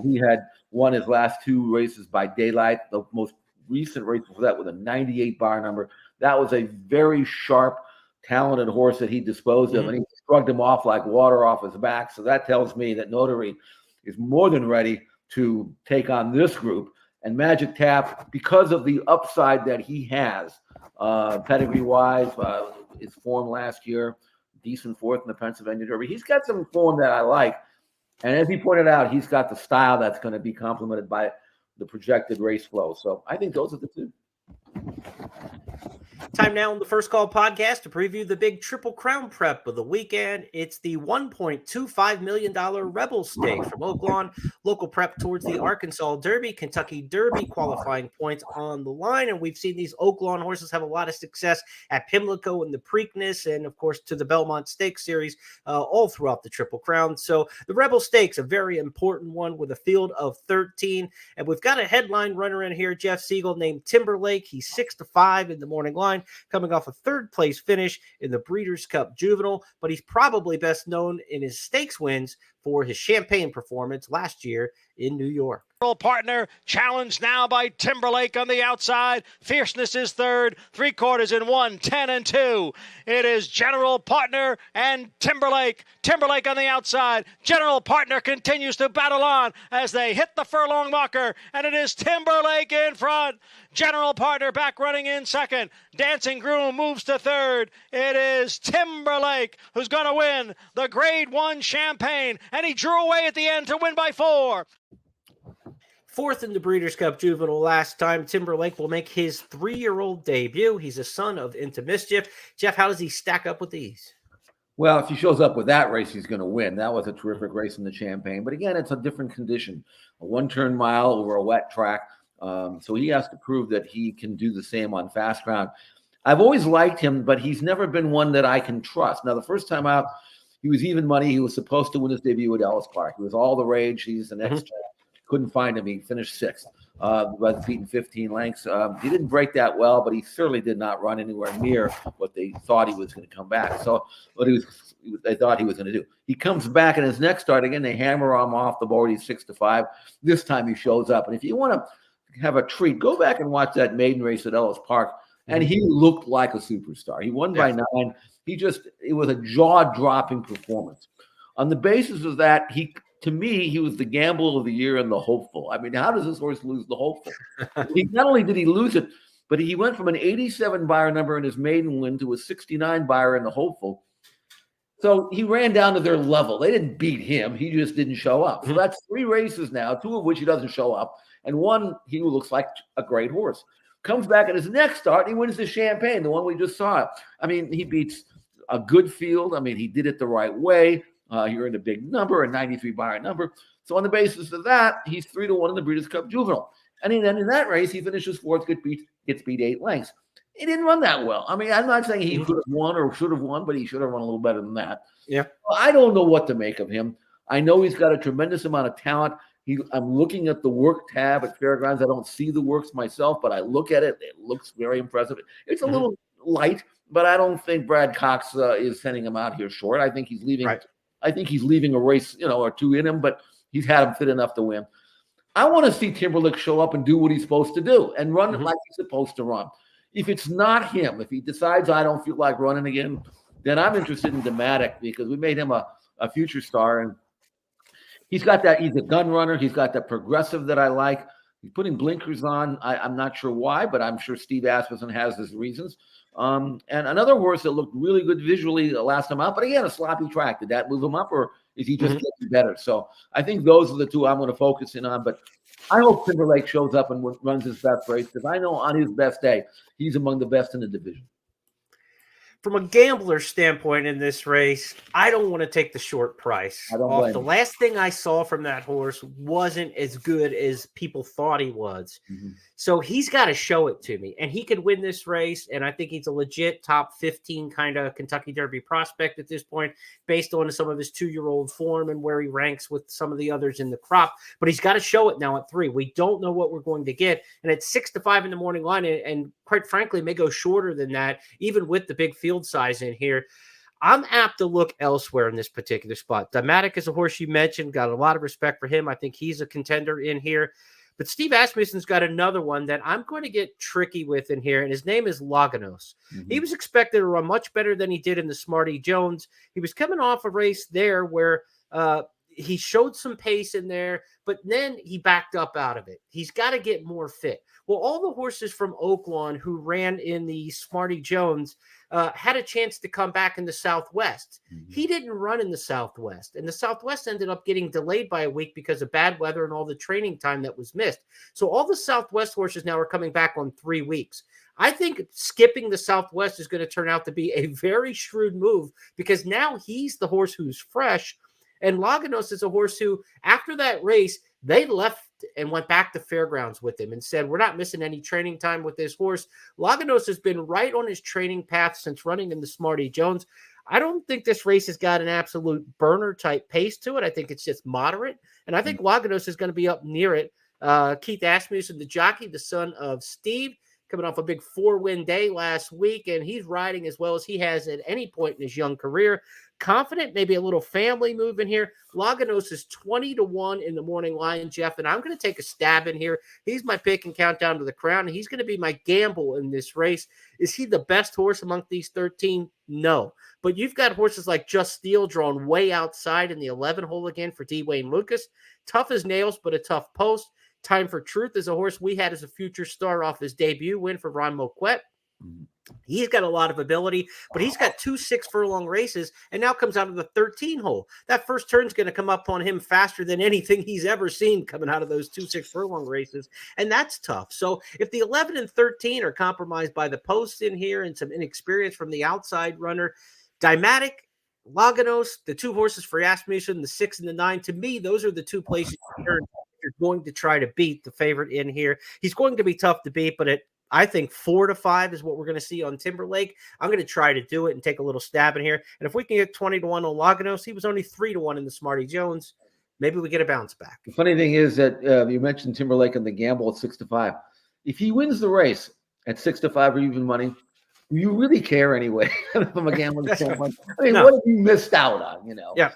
he had won his last 2 races by daylight. The most recent race was that with a 98 bar number. That was a very sharp, talented horse that he disposed of, and he shrugged him off like water off his back. So that tells me that Notary is more than ready to take on this group. And Magic Tap, because of the upside that he has, pedigree-wise, his form last year, decent 4th in the Pennsylvania Derby. He's got some form that I like. And as he pointed out, he's got the style that's going to be complemented by the projected race flow. So I think those are the two. Time now on the First Call podcast to preview the big Triple Crown prep of the weekend. It's the $1.25 million Rebel Stakes from Oaklawn, local prep towards the Arkansas Derby, Kentucky Derby, qualifying points on the line. And we've seen these Oaklawn horses have a lot of success at Pimlico and the Preakness, and of course to the Belmont Stakes Series all throughout the Triple Crown. So the Rebel Stakes, a very important one with a field of 13. And we've got a headline runner in here, Jeff Siegel, named Timberlake. He's 6-5 in the morning line, coming off a 3rd place finish in the Breeders' Cup Juvenile, but he's probably best known in his stakes wins for his Champagne performance last year in New York. Partner challenged now by Timberlake on the outside. Fierceness is 3rd, 3/4 in 1, 10 and 2. It is General Partner and Timberlake. Timberlake on the outside. General Partner continues to battle on as they hit the furlong marker, and it is Timberlake in front. General Partner back running in 2nd. Dancing Groom moves to 3rd. It is Timberlake who's going to win the Grade 1 Champagne, and he drew away at the end to win by 4. 4th in the Breeders' Cup Juvenile last time. Timberlake will make his 3-year-old debut. He's a son of Into Mischief. Jeff, how does he stack up with these? Well, if he shows up with that race, he's going to win. That was a terrific race in the Champagne. But again, it's a different condition. A 1-turn mile over a wet track. So he has to prove that he can do the same on fast ground. I've always liked him, but he's never been one that I can trust. Now, the first time out, he was even money. He was supposed to win his debut at Ellis Park. He was all the rage. He's the next champ. Couldn't find him. He finished 6th, by beating 15 lengths. He didn't break that well, but he certainly did not run anywhere near what they thought he was going to come back. So what they thought he was going to do. He comes back in his next start. Again, they hammer him off the board. He's 6-5. This time he shows up. And if you want to have a treat, go back and watch that maiden race at Ellis Park. And he looked like a superstar. He won by 9. It was a jaw-dropping performance. On the basis of that, he to me, he was the gamble of the year and the hopeful. I mean, how does this horse lose the hopeful? Not only did he lose it, but he went from an 87 Beyer number in his maiden win to a 69 Beyer in the hopeful. So he ran down to their level. They didn't beat him. He just didn't show up. So that's 3 races now, 2 of which he doesn't show up, and 1 he looks like a great horse. Comes back at his next start, and he wins the Champagne, the one we just saw. I mean, he beats a good field. I mean, he did it the right way. He earned a big number, a 93 Beyer number. So on the basis of that, he's 3-1 in the Breeders' Cup Juvenile. And then in that race, he finishes 4th, gets beat 8 lengths. He didn't run that well. I mean, I'm not saying he could have won or should have won, but he should have run a little better than that. Yeah. I don't know what to make of him. I know he's got a tremendous amount of talent. I'm looking at the work tab at Fairgrounds. I don't see the works myself, but I look at it. It looks very impressive. It's a little light, but I don't think Brad Cox is sending him out here short. I think he's leaving. Right. I think he's leaving a race, or 2 in him, but he's had him fit enough to win. I want to see Timberlake show up and do what he's supposed to do and run like he's supposed to run. If it's not him, if he decides I don't feel like running again, then I'm interested in Dematic because we made him a future star. And he's got that. He's a gun runner. He's got that progressive that I like. He's putting blinkers on. I'm not sure why, but I'm sure Steve Asmussen has his reasons. And another horse that looked really good visually last time out, but again, a sloppy track. Did that move him up, or is he just getting better? So I think those are the 2 I'm going to focus in on. But I hope Timberlake shows up and runs his best race because I know on his best day, he's among the best in the division. From a gambler standpoint in this race, I don't want to take the short price. The last thing I saw from that horse wasn't as good as people thought he was. So he's got to show it to me. And he could win this race, and I think he's a legit top 15 kind of Kentucky Derby prospect at this point based on some of his 2-year-old form and where he ranks with some of the others in the crop. But he's got to show it now at 3. We don't know what we're going to get. And at 6 to 5 in the morning line, and quite frankly, may go shorter than that, even with the big field size in here. I'm apt to look elsewhere in this particular spot. Dematic is a horse you mentioned, got a lot of respect for him. I think he's a contender in here. But Steve Asmussen's got another one that I'm going to get tricky with in here, and his name is Laganos. He was expected to run much better than he did in the Smarty Jones. He was coming off a race there where he showed some pace in there, but then he backed up out of it. He's got to get more fit. Well, all the horses from Oaklawn who ran in the Smarty Jones had a chance to come back in the Southwest. He didn't run in the Southwest, and the Southwest ended up getting delayed by a week because of bad weather and all the training time that was missed. So all the Southwest horses now are coming back on 3 weeks. I think skipping the Southwest is going to turn out to be a very shrewd move because now he's the horse who's fresh. And Laganos is a horse who, after that race, they left and went back to Fairgrounds with him and said, we're not missing any training time with this horse. Laganos has been right on his training path since running in the Smarty Jones. I don't think this race has got an absolute burner type pace to it. I think it's just moderate. And I think Laganos is going to be up near it. Keith Asmussen, the jockey, the son of Steve, coming off a big 4-win day last week, and he's riding as well as he has at any point in his young career. Confident, maybe a little family move in here. Laganos is 20-1 in the morning line, Jeff, and I'm going to take a stab in here. He's my pick and countdown to the crown, and he's going to be my gamble in this race. Is he the best horse among these 13? No. But you've got horses like Just Steel drawn way outside in the 11 hole again for D. Wayne Lucas. Tough as nails, but a tough post. Time for Truth is a horse we had as a future star off his debut win for Ron Moquette. He's got a lot of ability, but he's got 2 6-furlong races and now comes out of the 13 hole. That first turn's going to come up on him faster than anything he's ever seen coming out of those 2 6-furlong races, and that's tough. So if the 11 and 13 are compromised by the posts in here and some inexperience from the outside runner, Dematic, Laganos, the 2 horses for Asmussen, the 6 and the 9, to me, those are the 2 places you're going to try to beat the favorite in here. He's going to be tough to beat, but I think 4 to 5 is what we're going to see on Timberlake. I'm going to try to do it and take a little stab in here. And if we can get 20-1 on Laganos, he was only 3-1 in the Smarty Jones. Maybe we get a bounce back. The funny thing is that you mentioned Timberlake and the gamble at 6 to 5. If he wins the race at 6 to 5 or even money, do you really care anyway from a gambling standpoint? I mean, what have you missed out on? Yeah.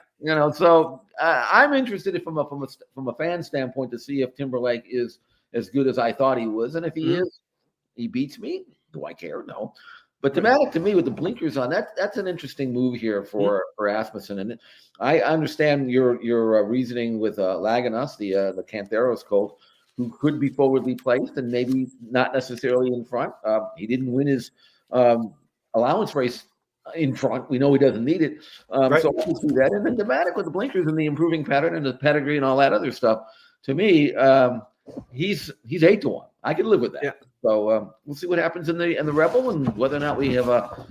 So I'm interested from a fan standpoint to see if Timberlake is as good as I thought he was, and if he is, he beats me. Do I care? No. But Dematic, to me, with the blinkers on, that's an interesting move here for Asmussen. And I understand your reasoning with Laganos, the Canteros colt, who could be forwardly placed and maybe not necessarily in front. He didn't win his allowance race in front. We know he doesn't need it. Right. So we'll see that. And then Dematic with the blinkers and the improving pattern and the pedigree and all that other stuff. To me, he's 8-1. I can live with that. Yeah. So we'll see what happens in the Rebel and whether or not we have a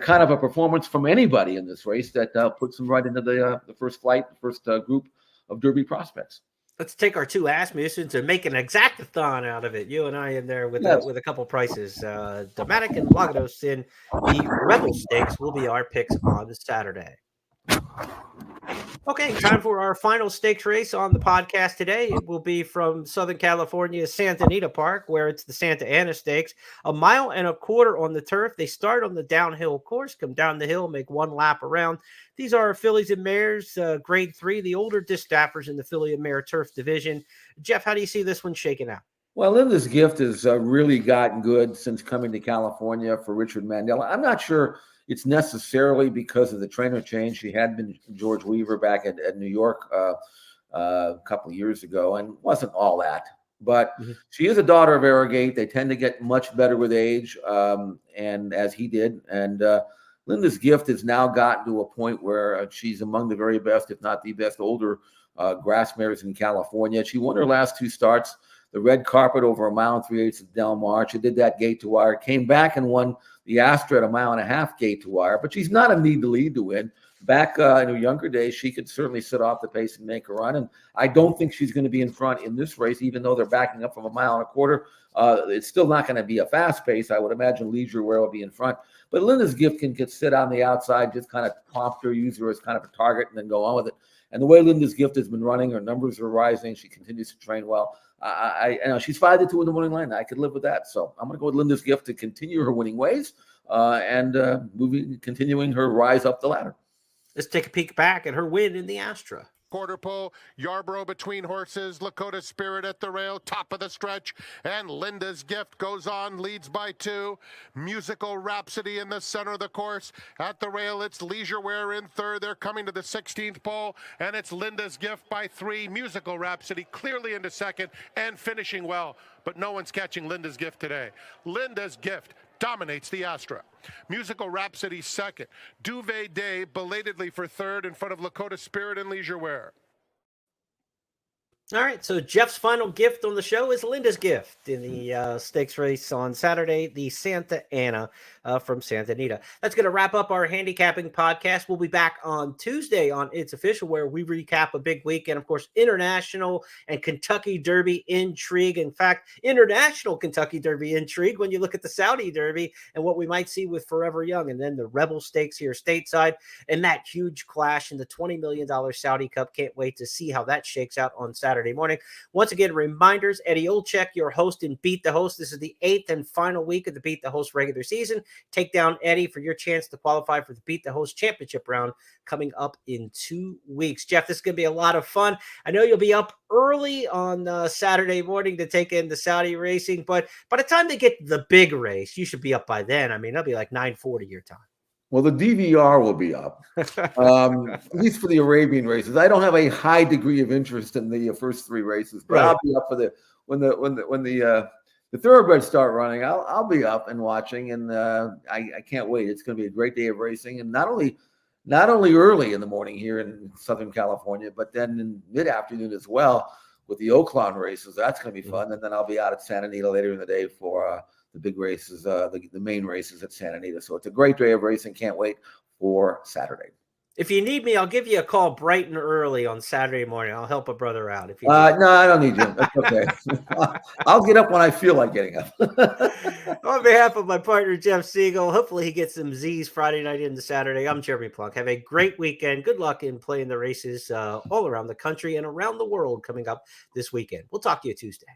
kind of a performance from anybody in this race that puts them right into the first flight, the first group of Derby prospects. Let's take our two Asmussens and make an exactathon out of it. You and I in there with a couple prices. Dematic and Lagados in the Rebel Stakes will be our picks on Saturday. Okay, time for our final stakes race on the podcast today. It will be from Southern California's Santa Anita Park, where it's the Santa Ana Stakes. 1.25 miles on the turf. They start on the downhill course, come down the hill, make one lap around. These are fillies and mares, grade 3, the older distaffers in the filly and mare turf division. Jeff, how do you see this one shaking out? Well, Linda's Gift has really gotten good since coming to California for Richard Mandela. I'm not sure it's necessarily because of the trainer change. She had been George Weaver back at New York a couple of years ago and wasn't all that. But she is a daughter of Arrogate. They tend to get much better with age, and as he did. And Linda's Gift has now gotten to a point where she's among the very best, if not the best, older grass mares in California. She won her last 2 starts. The red carpet over 1 mile and 3/8 of Del Mar. She did that gate to wire, came back and won the Astra at 1.5 mile gate to wire, but she's not a need to lead to win. Back in her younger days, she could certainly sit off the pace and make a run. And I don't think she's going to be in front in this race, even though they're backing up from 1.25 miles. It's still not going to be a fast pace. I would imagine Leisure Wear will be in front. But Linda's Gift can sit on the outside, just kind of prompt her, use her as kind of a target, and then go on with it. And the way Linda's Gift has been running, her numbers are rising. She continues to train well. I know she's 5-2 in the morning line. I could live with that. So I'm going to go with Linda's Gift to continue her winning ways and continuing her rise up the ladder. Let's take a peek back at her win in the Astra. Quarter pole, Yarborough between horses, Lakota Spirit at the rail, top of the stretch, and Linda's Gift goes on, leads by 2. Musical Rhapsody in the center of the course. At the rail, it's Leisure Wear in third. They're coming to the 16th pole, and it's Linda's Gift by 3. Musical Rhapsody clearly into second and finishing well, but no one's catching Linda's Gift today. Linda's Gift dominates the Astra. Musical Rhapsody second. Duvet Day belatedly for third in front of Lakota Spirit and Leisure Wear. All right, so Jeff's final gift on the show is Linda's Gift in the stakes race on Saturday, the Santa Ana from Santa Anita. That's going to wrap up our handicapping podcast. We'll be back on Tuesday on It's Official, where we recap a big weekend, of course, international and Kentucky Derby intrigue. In fact, international Kentucky Derby intrigue when you look at the Saudi Derby and what we might see with Forever Young, and then the Rebel Stakes here stateside, and that huge clash in the $20 million Saudi Cup. Can't wait to see how that shakes out on Saturday morning. Once again, reminders, Eddie Olczyk, your host in Beat the Host. This is the 8th and final week of the Beat the Host regular season. Take down Eddie for your chance to qualify for the Beat the Host championship round coming up in 2 weeks. Jeff, this is going to be a lot of fun. I know you'll be up early on Saturday morning to take in the Saudi racing, but by the time they get to the big race, you should be up by then. I mean, it'll be like 9:40 your time. Well, the DVR will be up, at least for the Arabian races. I don't have a high degree of interest in the first 3 races, but I'll be up for when the thoroughbreds start running. I'll be up and watching, and I can't wait. It's going to be a great day of racing, and not only early in the morning here in Southern California, but then in mid-afternoon as well with the Oaklawn races. That's going to be fun, and then I'll be out at Santa Anita later in the day for the big races, the main races at Santa Anita. So it's a great day of racing. Can't wait for Saturday. If you need me, I'll give you a call bright and early on Saturday morning. I'll help a brother out. If you no, I don't need you. That's okay. I'll get up when I feel like getting up. On behalf of my partner, Jeff Siegel, hopefully he gets some Z's Friday night into Saturday. I'm Jeremy Plonk. Have a great weekend. Good luck in playing the races all around the country and around the world coming up this weekend. We'll talk to you Tuesday.